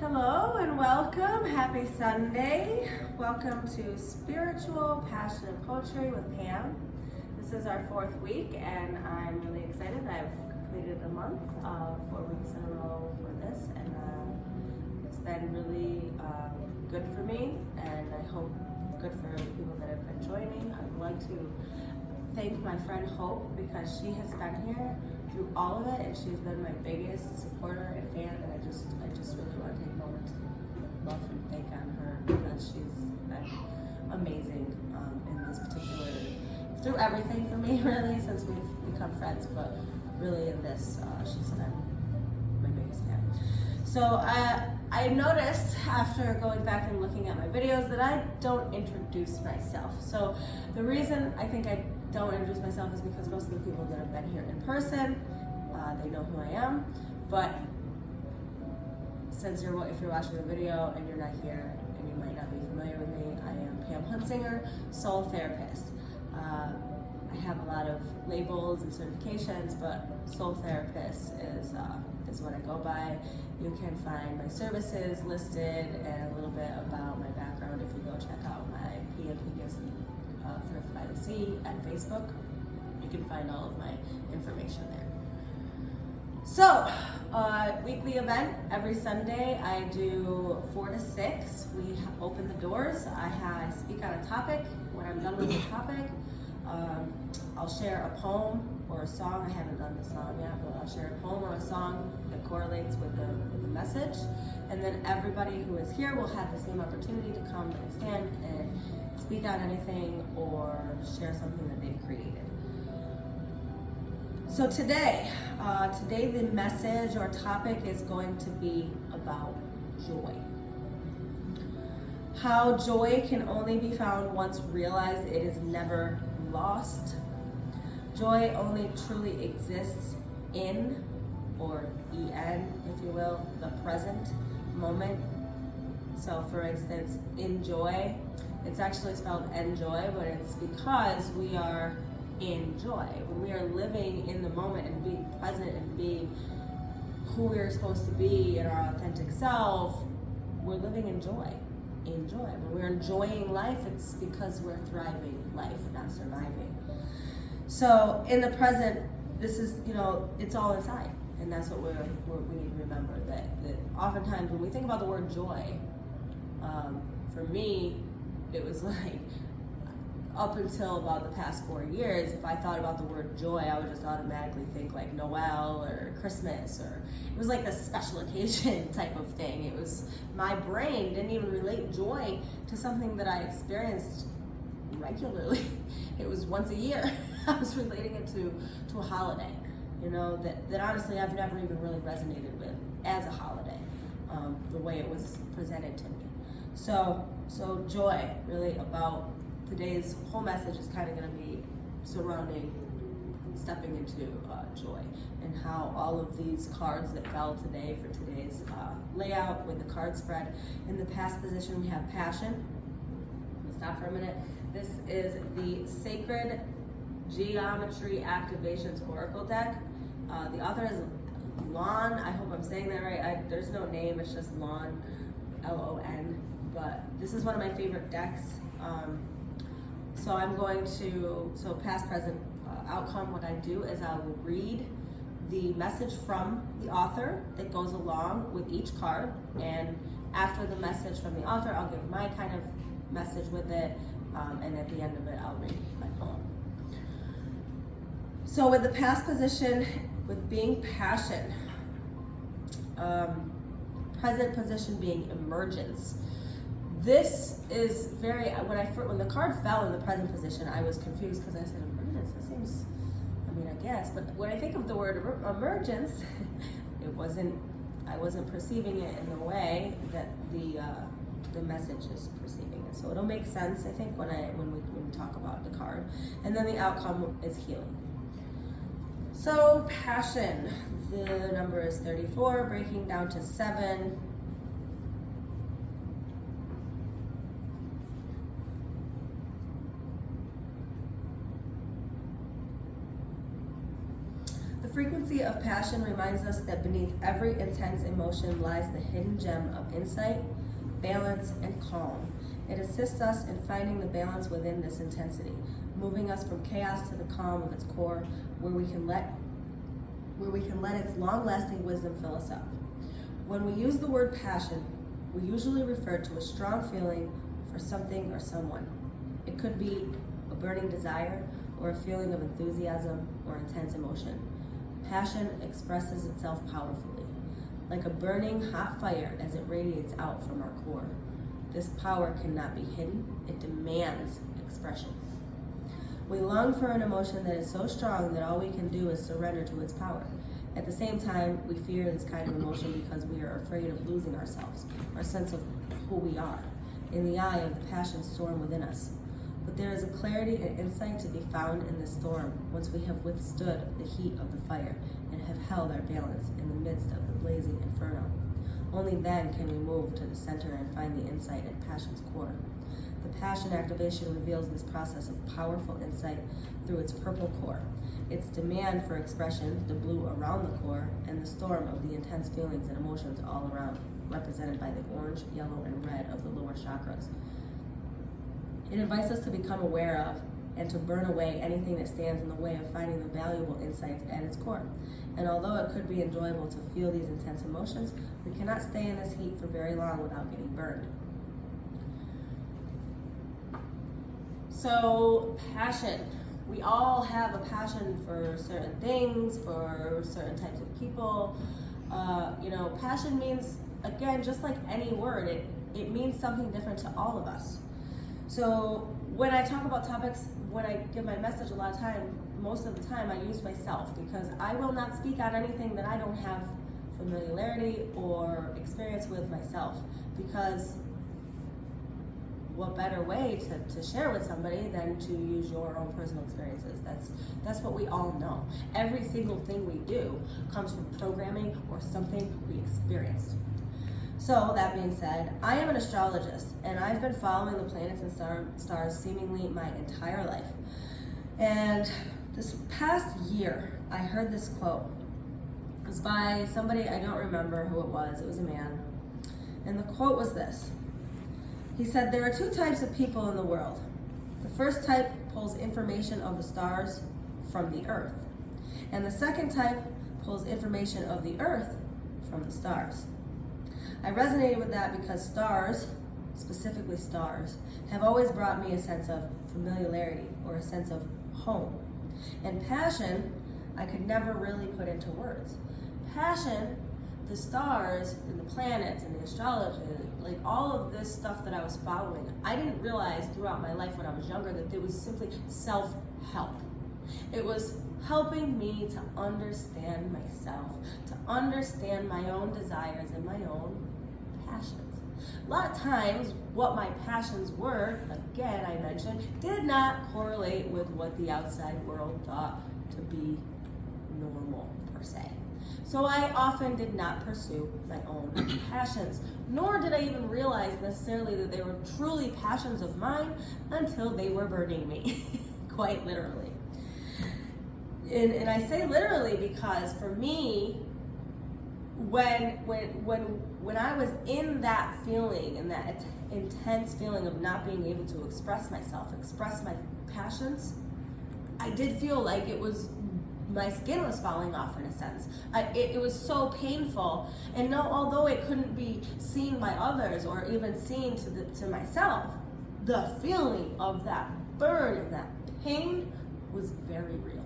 Hello and welcome. Happy Sunday. Welcome to Spiritual Passion and Poetry with Pam. This is our 4th week and I'm really excited. I've completed a month, 4 weeks in a row for this, and it's been really good for me, and I hope good for people that have been joining. I'd like to thank my friend Hope because she has been here through all of it, and she's been my biggest supporter and fan, and I just really want to take a moment to love and thank on her because she's been amazing in this particular, through everything for me really, since we've become friends, but really in this, she's been my biggest fan. So I noticed after going back and looking at my videos that I don't introduce myself. So the reason I think I don't introduce myself is because most of the people that have been here in person, they know who I am. But since if you're watching the video and you're not here and you might not be familiar with me, I am Pam Hunsinger, soul therapist. I have a lot of labels and certifications, but soul therapist is what I go by. You can find my services listed and a little bit about my background if you go check out my PMP Gifts Thrift by the Sea at Facebook. You can find all of my information there. So, weekly event every Sunday. I do 4 to 6. We open the doors. I speak on a topic. When I'm done with the topic, I'll share a poem or a song. I haven't done the song yet, but I'll share a poem or a song that correlates with the message. And then everybody who is here will have the same opportunity to come and stand and speak on anything or share something that they've created. So today the message or topic is going to be about joy. How joy can only be found once realized. It is never lost. Joy only truly exists in, or en, if you will, the present moment. So for instance, enjoy, it's actually spelled enjoy, but it's because we are in joy. When we are living in the moment and being present and being who we're supposed to be in our authentic self, we're living in joy. When we're enjoying life, it's because we're thriving life, not surviving. So in the present, this is, it's all inside. And that's what we need to remember, that oftentimes when we think about the word joy, for me, it was like, up until about the past 4 years, if I thought about the word joy, I would just automatically think like Noel or Christmas, or it was like a special occasion type of thing. It was, my brain didn't even relate joy to something that I experienced regularly. It was once a year. I was relating it to a holiday, that honestly I've never even really resonated with as a holiday, the way it was presented to me. So joy, really about today's whole message is kind of going to be surrounding stepping into joy, and how all of these cards that fell today for today's layout with the card spread. In the past position we have passion. Let's stop for a minute. This is the Sacred Geometry Activations Oracle deck. The author is Lon. I hope I'm saying that right. There's no name, it's just Lon, L-O-N. But this is one of my favorite decks. So I'm going to, past, present, outcome, what I do is I will read the message from the author that goes along with each card, and after the message from the author, I'll give my kind of message with it, and at the end of it, I'll read my poem. So with the past position, with being passion, present position being emergence. This is very, when the card fell in the present position, I was confused because I said emergence, that seems, I guess, but when I think of the word emergence, I wasn't perceiving it in the way that the message is perceiving it. So it'll make sense, I think, when we talk about the card. And then the outcome is healing. So passion, the number is 34, breaking down to 7. The frequency of passion reminds us that beneath every intense emotion lies the hidden gem of insight, balance, and calm. It assists us in finding the balance within this intensity, moving us from chaos to the calm of its core, where we can let its long-lasting wisdom fill us up. When we use the word passion, we usually refer to a strong feeling for something or someone. It could be a burning desire or a feeling of enthusiasm or intense emotion. Passion expresses itself powerfully, like a burning hot fire as it radiates out from our core. This power cannot be hidden. It demands expression. We long for an emotion that is so strong that all we can do is surrender to its power. At the same time, we fear this kind of emotion because we are afraid of losing ourselves, our sense of who we are, in the eye of the passion storm within us. But there is a clarity and insight to be found in this storm once we have withstood the heat of the fire and have held our balance in the midst of the blazing inferno. Only then can we move to the center and find the insight at passion's core. The passion activation reveals this process of powerful insight through its purple core, its demand for expression, the blue around the core, and the storm of the intense feelings and emotions all around, represented by the orange, yellow, and red of the lower chakras. It invites us to become aware of and to burn away anything that stands in the way of finding the valuable insights at its core. And although it could be enjoyable to feel these intense emotions, we cannot stay in this heat for very long without getting burned. So, passion. We all have a passion for certain things, for certain types of people. Passion means, again, just like any word, it means something different to all of us. So when I talk about topics, when I give my message, a lot of time, most of the time I use myself, because I will not speak on anything that I don't have familiarity or experience with myself, because what better way to share with somebody than to use your own personal experiences? That's what we all know. Every single thing we do comes from programming or something we experienced. So that being said, I am an astrologist, and I've been following the planets and stars seemingly my entire life. And this past year, I heard this quote. It was by somebody, I don't remember who it was a man. And the quote was this. He said, "There are two types of people in the world. The first type pulls information of the stars from the earth. And the second type pulls information of the earth from the stars." I resonated with that because stars, specifically stars, have always brought me a sense of familiarity or a sense of home. And passion, I could never really put into words. Passion, the stars and the planets and the astrology, like all of this stuff that I was following, I didn't realize throughout my life when I was younger that it was simply self-help. It was helping me to understand myself, to understand my own desires and my own passions. A lot of times, what my passions were, again, I mentioned, did not correlate with what the outside world thought to be normal, per se. So I often did not pursue my own passions, nor did I even realize necessarily that they were truly passions of mine until they were burning me, quite literally. And I say literally because for me, when I was in that feeling, and that intense feeling of not being able to express myself, express my passions, I did feel like my skin was falling off in a sense. It was so painful, and although it couldn't be seen by others or even seen to myself, the feeling of that burn and that pain was very real,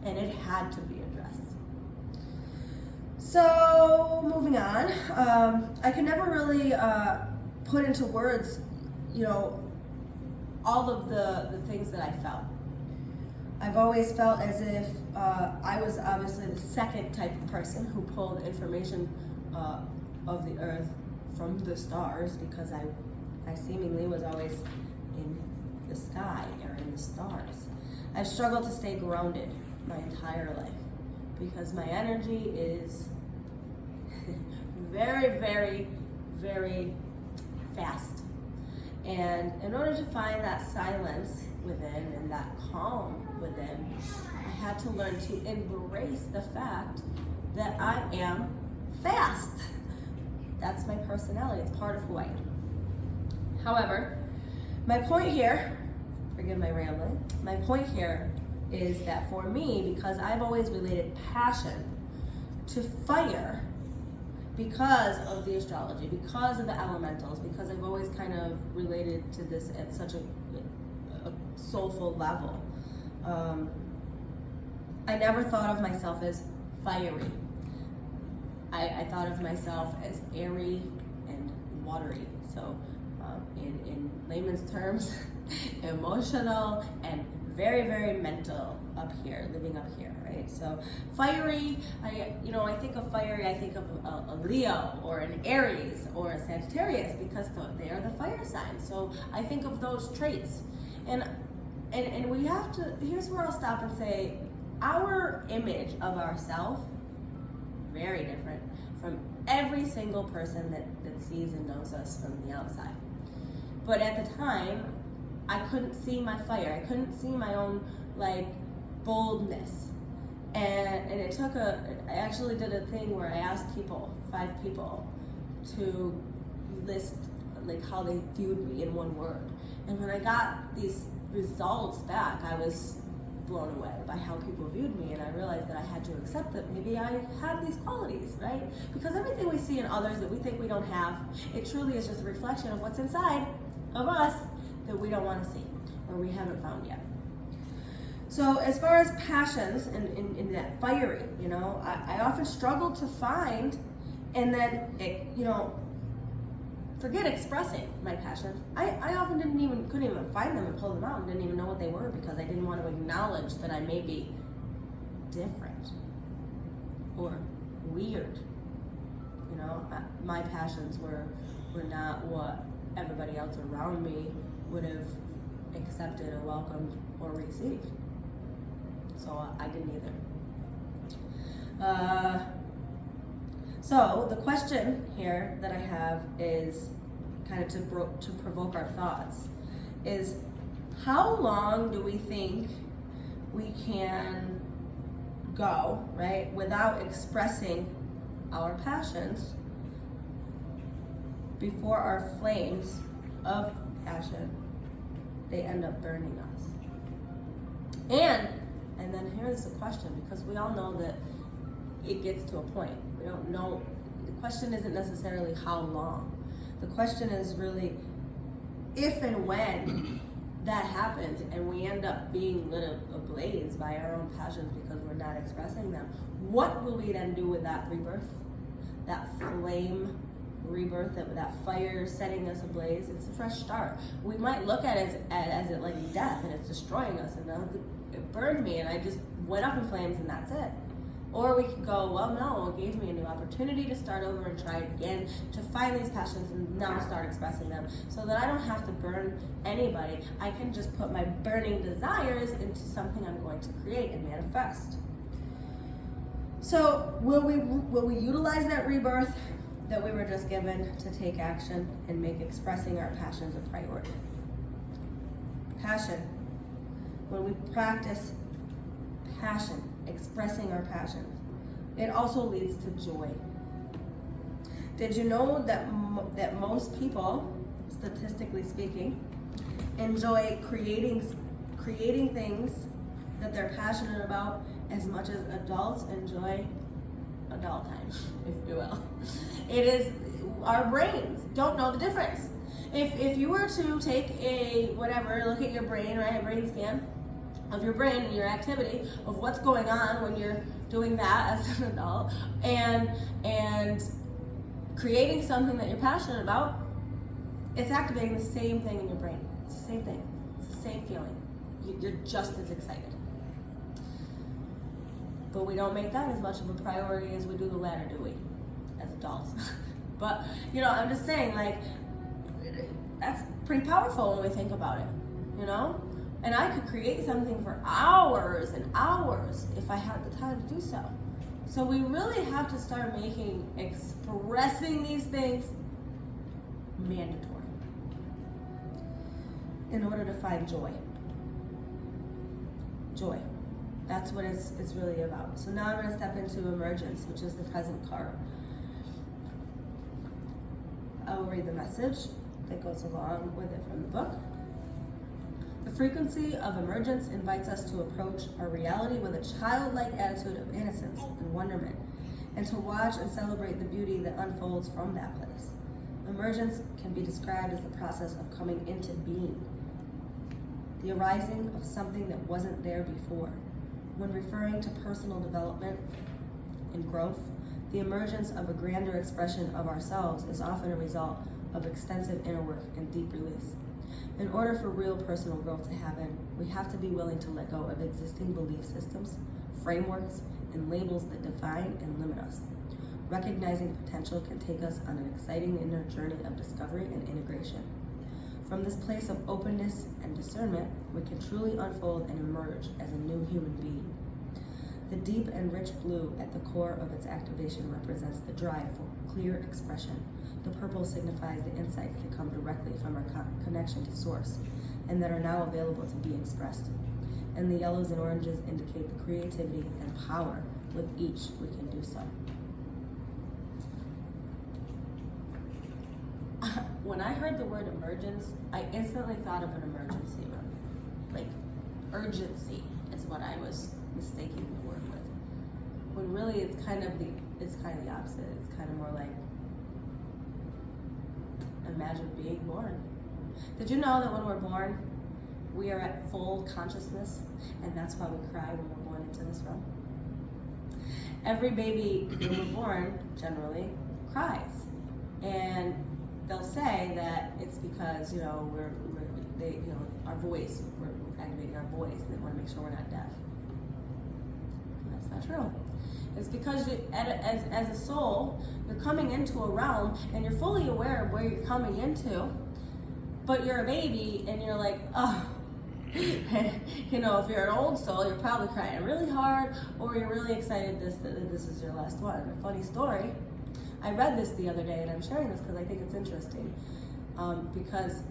and it had to be addressed. So moving on, I could never really put into words, all of the things that I felt. I've always felt as if I was obviously the second type of person who pulled information of the earth from the stars, because I seemingly was always in the sky or in the stars. I've struggled to stay grounded my entire life because my energy is very, very, very fast. And in order to find that silence within and that calm within, I had to learn to embrace the fact that I am fast. That's my personality, it's part of who I am. However, my point here, forgive my rambling, my point here is that for me, because I've always related passion to fire, because of the astrology, because of the elementals, because I've always kind of related to this at such a soulful level. I never thought of myself as fiery. I thought of myself as airy and watery. So in layman's terms, emotional and very, very mental up here, living up here, right? So fiery, I think of fiery, I think of a Leo or an Aries or a Sagittarius, because they are the fire signs. So I think of those traits. And we have to, here's where I'll stop and say, our image of ourselves, very different from every single person that sees and knows us from the outside. But at the time, I couldn't see my fire. I couldn't see my own boldness. And it took I actually did a thing where I asked 5 people to list how they viewed me in one word. And when I got these results back, I was blown away by how people viewed me, and I realized that I had to accept that maybe I had these qualities, right? Because everything we see in others that we think we don't have, it truly is just a reflection of what's inside of us that we don't want to see or we haven't found yet. So as far as passions in that fiery, I often struggled to find, and then forget expressing my passions. I often couldn't even find them and pull them out, and didn't even know what they were, because I didn't want to acknowledge that I may be different or weird. My passions were not what everybody else around me would have accepted or welcomed or received. So I didn't either. So the question here that I have is kind of to provoke our thoughts is, how long do we think we can go, right, without expressing our passions before our flames of passion, they end up burning us? And then here's the question, because we all know that it gets to a point. We don't know. The question isn't necessarily how long. The question is really if and when that happens and we end up being lit ablaze by our own passions because we're not expressing them, what will we then do with that rebirth? That flame rebirth, that fire setting us ablaze? It's a fresh start. We might look at it as it like death and it's destroying us, and it burned me and I just went up in flames and that's it. Or we could go, well, no, it gave me a new opportunity to start over and try again, to find these passions and now start expressing them, so that I don't have to burn anybody. I can just put my burning desires into something I'm going to create and manifest. So will we utilize that rebirth that we were just given to take action and make expressing our passions a priority? Passion. When we practice passion, expressing our passions, it also leads to joy. Did you know that most people, statistically speaking, enjoy creating things that they're passionate about as much as adults enjoy adult time, if you will? It is, our brains don't know the difference. If you were to take look at your brain, right, a brain scan of your brain and your activity of what's going on when you're doing that as an adult and creating something that you're passionate about, it's activating the same thing in your brain. It's the same thing. It's the same feeling. You're just as excited. But we don't make that as much of a priority as we do the latter, do we, as adults? But, I'm just saying, that's pretty powerful when we think about it, And I could create something for hours and hours if I had the time to do so. So we really have to start making expressing these things mandatory in order to find joy. Joy. That's what it's really about. So now I'm going to step into emergence, which is the present card. I will read the message that goes along with it from the book. The frequency of emergence invites us to approach our reality with a childlike attitude of innocence and wonderment, and to watch and celebrate the beauty that unfolds from that place. Emergence can be described as the process of coming into being, the arising of something that wasn't there before. When referring to personal development and growth, the emergence of a grander expression of ourselves is often a result of extensive inner work and deep release. In order for real personal growth to happen, we have to be willing to let go of existing belief systems, frameworks, and labels that define and limit us. Recognizing potential can take us on an exciting inner journey of discovery and integration. From this place of openness and discernment, we can truly unfold and emerge as a new human being. The deep and rich blue at the core of its activation represents the drive for clear expression. The purple signifies the insights that come directly from our connection to source and that are now available to be expressed. And the yellows and oranges indicate the creativity and power. With each, we can do so. When I heard the word emergence, I instantly thought of an emergency room. Like, urgency is what I was mistaking the word with. When really it's kind of the opposite. It's kind of more like, imagine being born. Did you know that when we're born, we are at full consciousness, and that's why we cry when we're born into this world? Every baby when we're born, generally, cries. And they'll say that it's because, our voice, we're activating our voice, and they want to make sure we're not deaf. That's not true. It's because as a soul, you're coming into a realm and you're fully aware of where you're coming into, but you're a baby and you're like, oh, if you're an old soul, you're probably crying really hard, or you're really excited that this is your last one. A funny story, I read this the other day, and I'm sharing this because I think it's interesting, because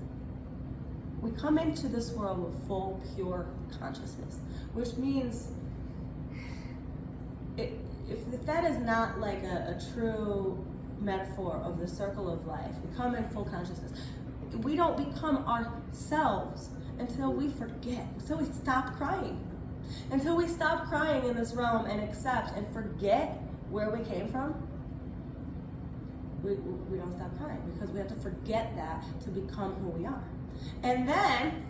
we come into this world with full, pure consciousness, which means if that is not like a true metaphor of the circle of life, we come in full consciousness. We don't become ourselves until we forget, until we stop crying. Until we stop crying in this realm and accept and forget where we came from, we don't stop crying, because we have to forget that to become who we are. And then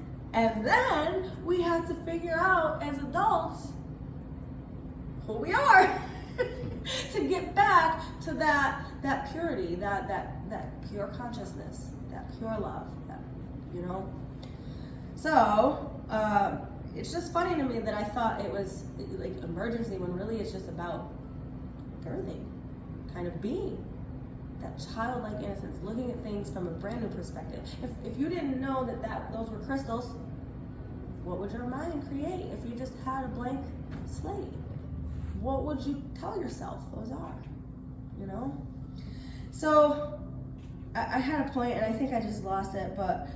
we have to figure out as adults who we are to get back to that purity, that pure consciousness, that pure love, So it's just funny to me that I thought it was like emergency when really it's just about birthing, kind of being that childlike innocence, looking at things from a brand new perspective. If you didn't know that those were crystals, what would your mind create if you just had a blank slate? What would you tell yourself those are? So I had a point, and I think I just lost it, but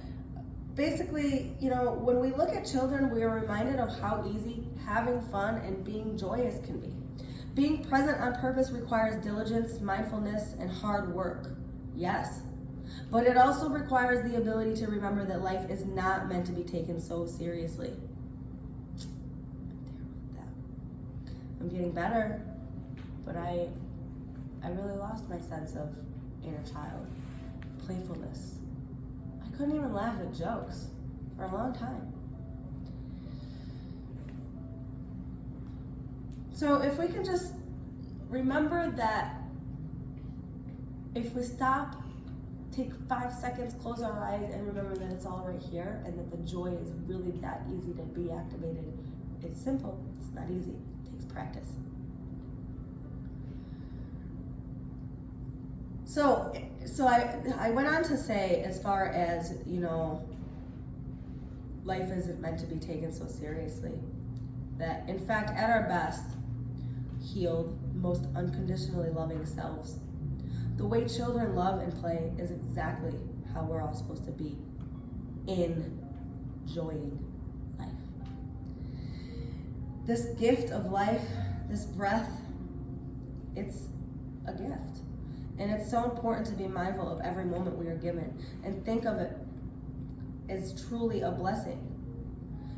basically, when we look at children, we are reminded of how easy having fun and being joyous can be. Being present on purpose requires diligence, mindfulness, and hard work. Yes. But it also requires the ability to remember that life is not meant to be taken so seriously. I'm getting better, but I really lost my sense of inner child, playfulness. I couldn't even laugh at jokes for a long time. So if we can just remember that if we stop, take 5 seconds, close our eyes, and remember that it's all right here, and that the joy is really that easy to be activated. It's simple, it's not easy, it takes practice. So I went on to say, as far as, life isn't meant to be taken so seriously, that in fact, at our best, healed, most unconditionally loving selves, the way children love and play is exactly how we're all supposed to be, enjoying life. This gift of life, this breath, it's a gift. And it's so important to be mindful of every moment we are given and think of it as truly a blessing.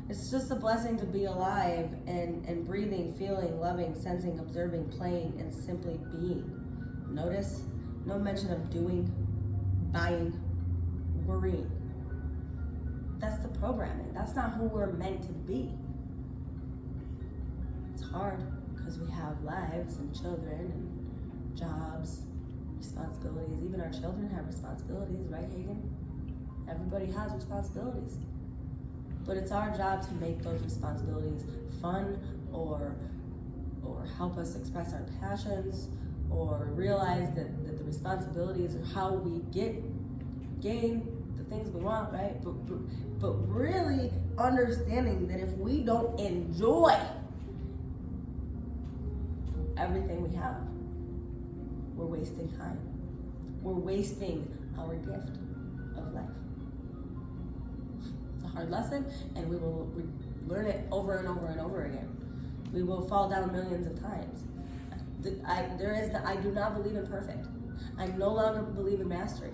It's just a blessing to be alive and breathing, feeling, loving, sensing, observing, playing, and simply being. Notice, no mention of doing, buying, worrying. That's the programming. That's not who we're meant to be. It's hard because we have lives and children and jobs, responsibilities. Even our children have responsibilities, right, Hagen? Everybody has responsibilities. But it's our job to make those responsibilities fun or help us express our passions or realize that the responsibilities are how we gain the things we want, right? But really understanding that if we don't enjoy everything we have, we're wasting time. We're wasting our gift of life. It's a hard lesson, and we will learn it over and over and over again. We will fall down millions of times. I do not believe in perfect. I no longer believe in mastery.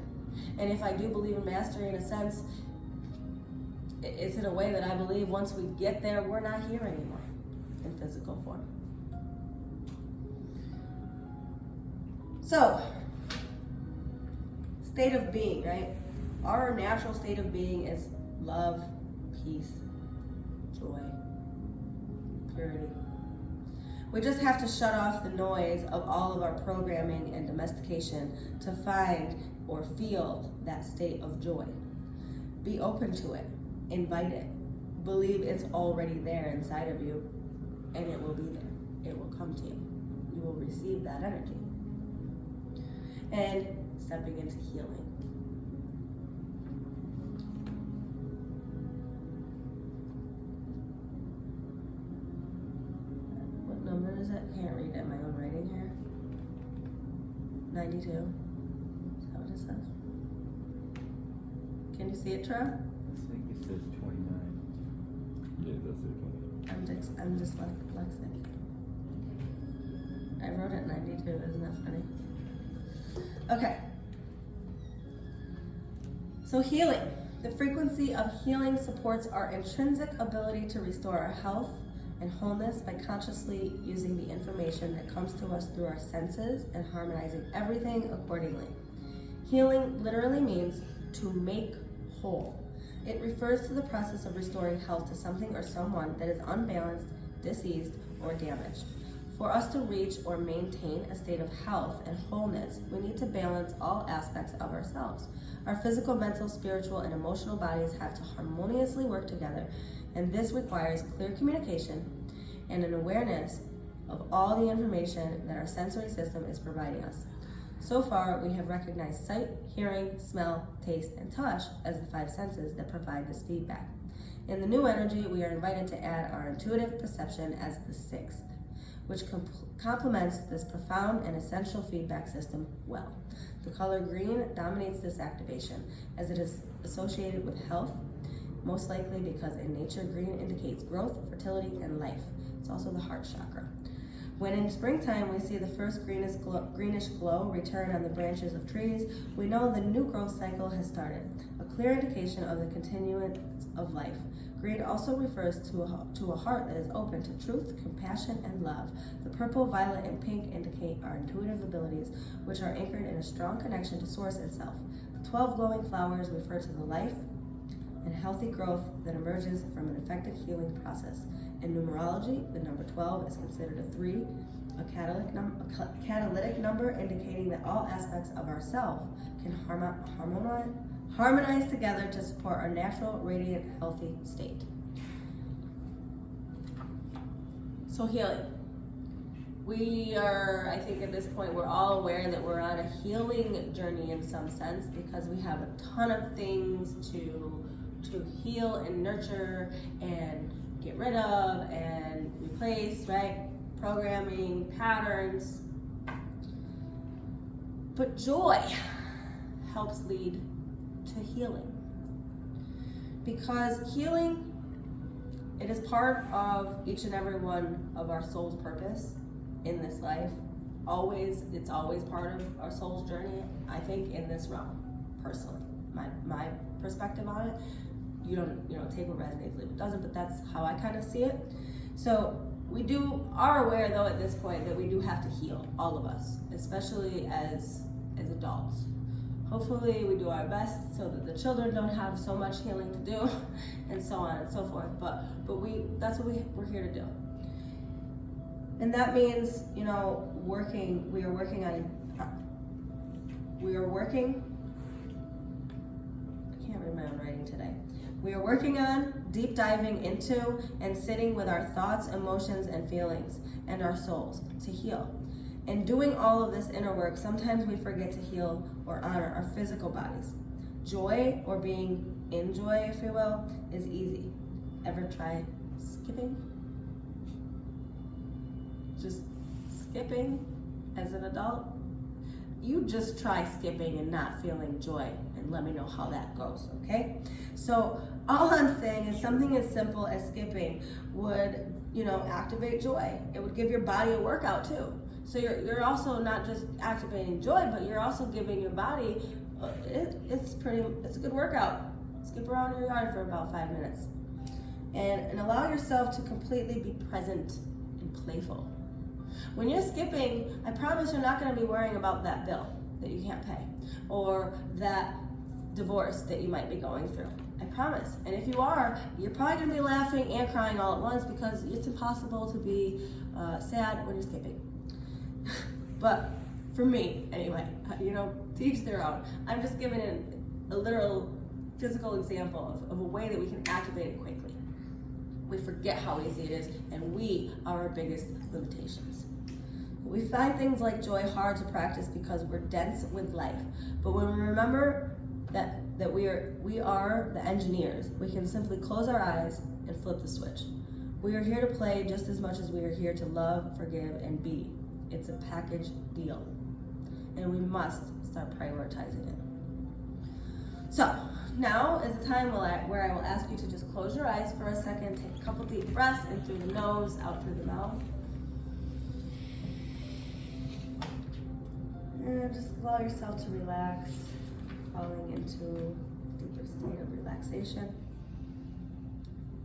And if I do believe in mastery in a sense, it's in a way that I believe once we get there, we're not here anymore in physical form. So, state of being, right? Our natural state of being is love, peace, joy, purity. We just have to shut off the noise of all of our programming and domestication to find or feel that state of joy. Be open to it, invite it, believe it's already there inside of you, and it will be there. It will come to you. You will receive that energy. And stepping into healing. What number is it? Can't read it. My own writing here. 92. Is that what it says? Can you see it, Trev? I think it says 29. Yeah, that's it. I'm dyslexic. I wrote it 92. Isn't that funny? Okay. So healing. The frequency of healing supports our intrinsic ability to restore our health and wholeness by consciously using the information that comes to us through our senses and harmonizing everything accordingly. Healing literally means to make whole. It refers to the process of restoring health to something or someone that is unbalanced, diseased, or damaged. For us to reach or maintain a state of health and wholeness, we need to balance all aspects of ourselves. Our physical, mental, spiritual, and emotional bodies have to harmoniously work together, and this requires clear communication and an awareness of all the information that our sensory system is providing us. So far, we have recognized sight, hearing, smell, taste, and touch as the 5 senses that provide this feedback. In the new energy, we are invited to add our intuitive perception as the 6th, which complements this profound and essential feedback system well. The color green dominates this activation as it is associated with health, most likely because in nature green indicates growth, fertility, and life. It's also the heart chakra. When in springtime we see the first greenish glow return on the branches of trees, we know the new growth cycle has started, a clear indication of the continuance of life. Green also refers to a heart that is open to truth, compassion, and love. The purple, violet, and pink indicate our intuitive abilities, which are anchored in a strong connection to Source itself. The 12 glowing flowers refer to the life and healthy growth that emerges from an effective healing process. In numerology, the number 12 is considered a 3, a catalytic number indicating that all aspects of ourself can harmonize together to support our natural, radiant, healthy state. So healing. We are, I think at this point, we're all aware that we're on a healing journey in some sense because we have a ton of things to heal and nurture and get rid of and replace, right? Programming, patterns. But joy helps lead to healing. Because healing It is part of each and every one of our soul's purpose in this life. It's always part of our soul's journey, I think, in this realm, personally. My perspective on it, you don't take what resonates, leave what doesn't, but that's how I kind of see it. So we are aware, though, at this point, that we do have to heal, all of us, especially as adults. Hopefully we do our best so that the children don't have so much healing to do, and so on and so forth. But that's what we're here to do. And that means, we are working, I can't read my own writing today. We are working on deep diving into and sitting with our thoughts, emotions, and feelings, and our souls to heal. In doing all of this inner work, sometimes we forget to heal or honor our physical bodies. Joy, or being in joy, if you will, is easy. Ever try skipping? Just skipping as an adult? You just try skipping and not feeling joy, and let me know how that goes, okay? So all I'm saying is something as simple as skipping would, activate joy. It would give your body a workout too. So you're also not just activating joy, but you're also giving your body, it's a good workout. Skip around your yard for about 5 minutes. And allow yourself to completely be present and playful. When you're skipping, I promise you're not gonna be worrying about that bill that you can't pay, or that divorce that you might be going through. I promise. And if you are, you're probably gonna be laughing and crying all at once, because it's impossible to be sad when you're skipping. But for me, anyway, to each their own. I'm just giving a literal physical example of a way that we can activate it quickly. We forget how easy it is, and we are our biggest limitations. We find things like joy hard to practice because we're dense with life. But when we remember that we are the engineers, we can simply close our eyes and flip the switch. We are here to play just as much as we are here to love, forgive, and be. It's a package deal, and we must start prioritizing it. So now is the time where I will ask you to just close your eyes for a second, take a couple deep breaths in through the nose, out through the mouth. And just allow yourself to relax, falling into a deeper state of relaxation.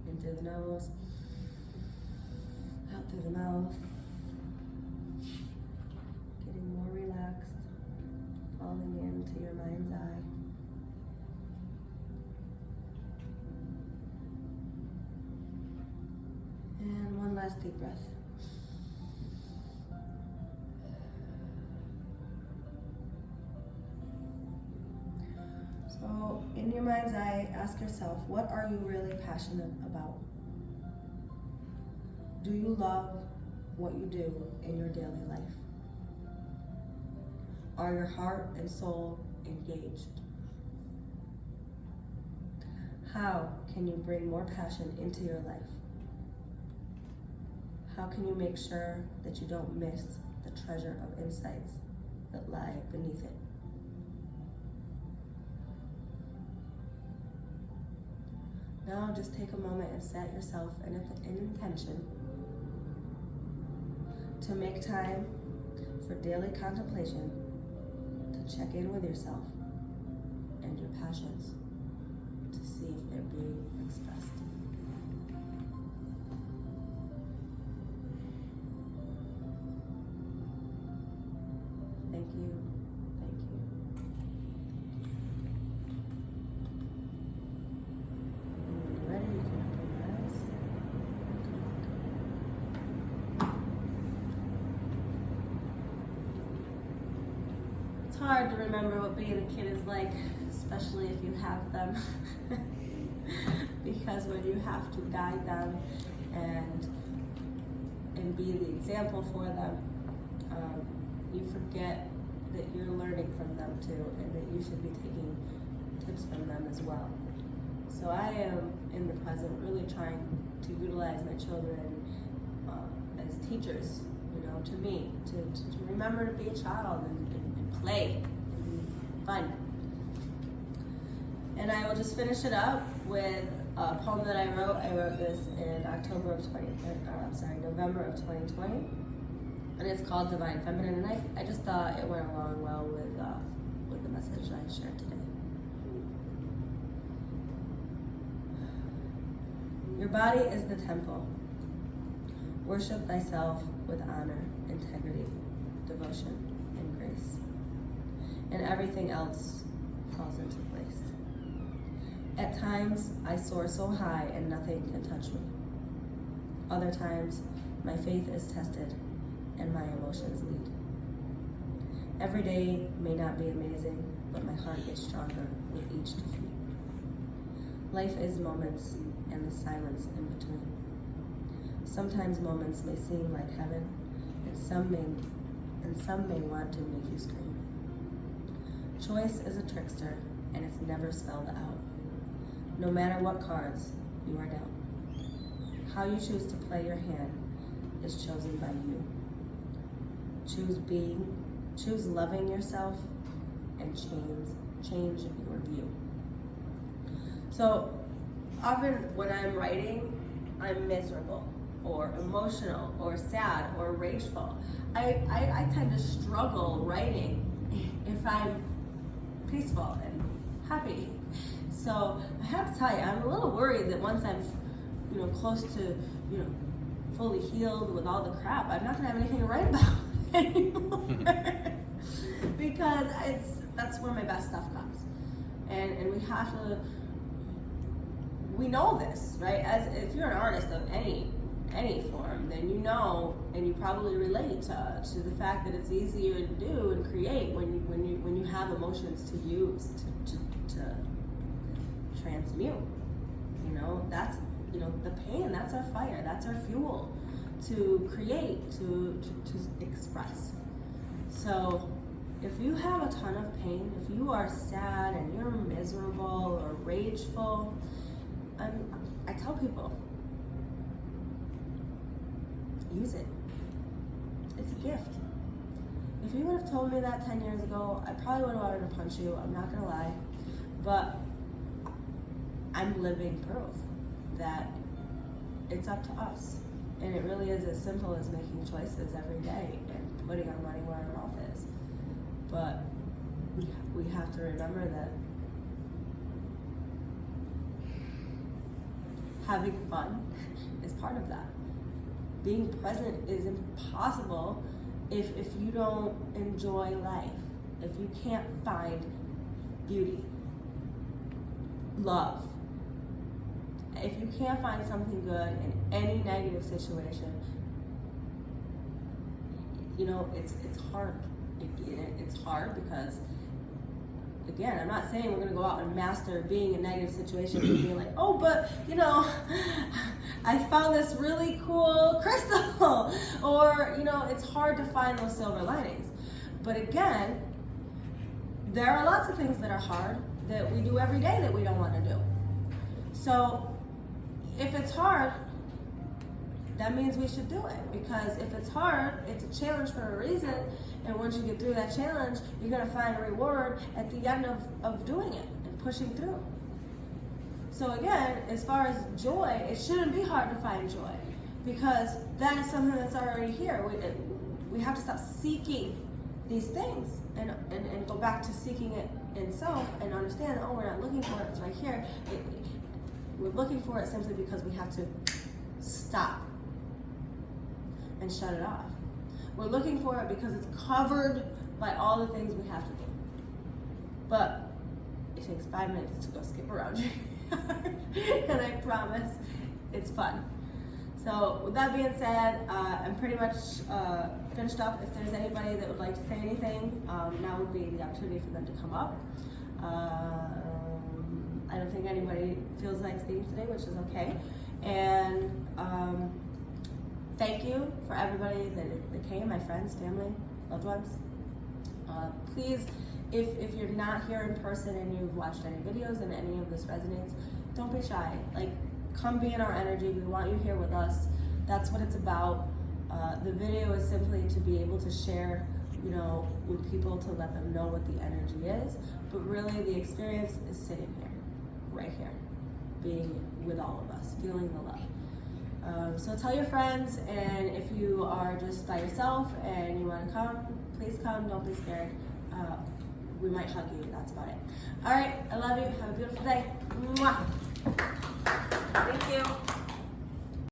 In through the nose, out through the mouth. Getting more relaxed, falling into your mind's eye. And one last deep breath. So, in your mind's eye, ask yourself, what are you really passionate about? Do you love what you do in your daily life? Are your heart and soul engaged? How can you bring more passion into your life? How can you make sure that you don't miss the treasure of insights that lie beneath it? Now just take a moment and set yourself an intention to make time for daily contemplation, to check in with yourself and your passions, to see if they're being expressed. Thank you. Thank you. And when you're ready, you can open your eyes. It's hard to remember what being a kid is like, especially if you have them. Because when you have to guide them and be the example for them, you forget that you're learning from them too, and that you should be taking tips from them as well. So I am, in the present, really trying to utilize my children as teachers, to me, to remember to be a child and play and be fun. And I will just finish it up with poem that I wrote this in November of 2020, and it's called Divine Feminine, and I just thought it went along well with the message I shared today. Your body is the temple. Worship thyself with honor, integrity, devotion, and grace, and everything else falls into place. At times, I soar so high and nothing can touch me. Other times, my faith is tested and my emotions lead. Every day may not be amazing, but my heart gets stronger with each defeat. Life is moments and the silence in between. Sometimes moments may seem like heaven, and some may want to make you scream. Choice is a trickster, and it's never spelled out. No matter what cards you are dealt, how you choose to play your hand is chosen by you. Choose loving yourself, and change your view. So often when I'm writing, I'm miserable or emotional or sad or rageful. I tend to struggle writing if I'm peaceful and happy. So I have to tell you, I'm a little worried that once I'm, close to, fully healed with all the crap, I'm not gonna have anything to write about anymore. Because that's where my best stuff comes. And we have to, we know this, right? As if you're an artist of any form, then you know, and you probably relate to the fact that it's easier to do and create when you have emotions to use to transmute. That's the pain. That's our fire. That's our fuel to create, to express. So if you have a ton of pain, if you are sad and you're miserable or rageful, I tell people, use it. It's a gift. If you would have told me that 10 years ago, I probably would have wanted to punch you, I'm not gonna lie. But I'm living proof that it's up to us. And it really is as simple as making choices every day and putting our money where our mouth is. But we have to remember that having fun is part of that. Being present is impossible if you don't enjoy life, if you can't find beauty, love. If you can't find something good in any negative situation, it's hard. It's hard because, again, I'm not saying we're going to go out and master being in negative situations and being like, oh, but, I found this really cool crystal. Or, it's hard to find those silver linings. But again, there are lots of things that are hard that we do every day that we don't want to do. So if it's hard, that means we should do it. Because if it's hard, it's a challenge for a reason. And once you get through that challenge, you're going to find a reward at the end of doing it and pushing through. So again, as far as joy, it shouldn't be hard to find joy. Because that is something that's already here. We have to stop seeking these things and go back to seeking it in self and understand, oh, we're not looking for it, it's right here. We're looking for it simply because we have to stop and shut it off. We're looking for it because it's covered by all the things we have to do. But it takes 5 minutes to go skip around your yard. And I promise it's fun. So with that being said, I'm pretty much finished up. If there's anybody that would like to say anything, now would be the opportunity for them to come up. I don't think anybody feels like speaking today, which is okay. And thank you for everybody that came, my friends, family, loved ones. Please, if you're not here in person and you've watched any videos and any of this resonates, don't be shy. Come be in our energy. We want you here with us. That's what it's about. The video is simply to be able to share, with people, to let them know what the energy is. But really, the experience is sitting here, right here. being with all of us, feeling the love. So tell your friends, and if you are just by yourself and you want to come, please come, don't be scared. We might hug you, that's about it. All right, I love you, have a beautiful day. Mwah. Thank you.